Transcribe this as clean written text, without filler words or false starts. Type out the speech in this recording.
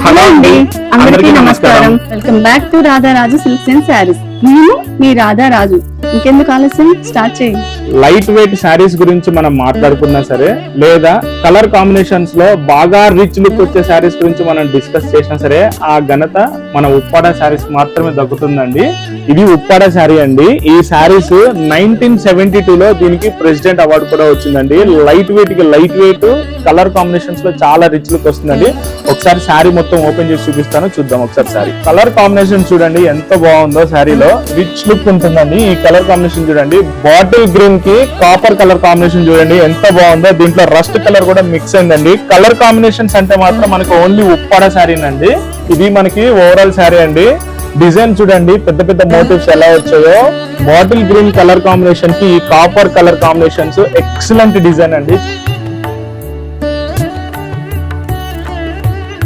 Hello అండి, అందరికీ నమస్కారం. Welcome back to Radharaju silks and sarees. నేను మీ రాధారాజు. ఇంకెందుకు ఆలస్యం, స్టార్ట్ చేయండి. లైట్ వెయిట్ శారీస్ గురించి మనం మాట్లాడుకున్నా సరే, లేదా కలర్ కాంబినేషన్స్ లో బాగా రిచ్ లుక్ వచ్చే శారీస్ గురించి మనం డిస్కస్ చేసినా సరే, ఆ ఘనత మన ఉప్పాడ శారీస్ మాత్రమే దక్కుతుందండి. ఇది ఉప్పాడ శారీ అండి. ఈ శారీస్ 1972 లో దీనికి ప్రెసిడెంట్ అవార్డు కూడా వచ్చిందండి. లైట్ వెయిట్ కి లైట్ వెయిట్ కలర్ కాంబినేషన్స్ లో చాలా రిచ్ లుక్ వస్తుందండి. ఒకసారి శారీ మొత్తం ఓపెన్ చేసి చూపిస్తాను, చూద్దాం ఒకసారి శారీ. కలర్ కాంబినేషన్ చూడండి ఎంత బాగుందో, శారీలో రిచ్ లుక్ ఉంటుందండి. ఈ కలర్ కాంబినేషన్ చూడండి, బాటిల్ గ్రీన్ కి కాపర్ కలర్ కాంబినేషన్ చూడండి ఎంత బాగుందో. దీంట్లో రస్ట్ కలర్ కూడా మిక్స్ అయిందండి. కలర్ కాంబినేషన్స్ అంటే మాత్రం మనకు ఓన్లీ ఉప్పాడ శారీనండి. ఇది మనకి ఓవరాల్ శారీ అండి. డిజైన్ చూడండి పెద్ద పెద్ద మోటివ్స్ ఎలా వచ్చాయో. బాటిల్ గ్రీన్ కలర్ కాంబినేషన్ కి ఈ copper colour combinations excellent design అండి.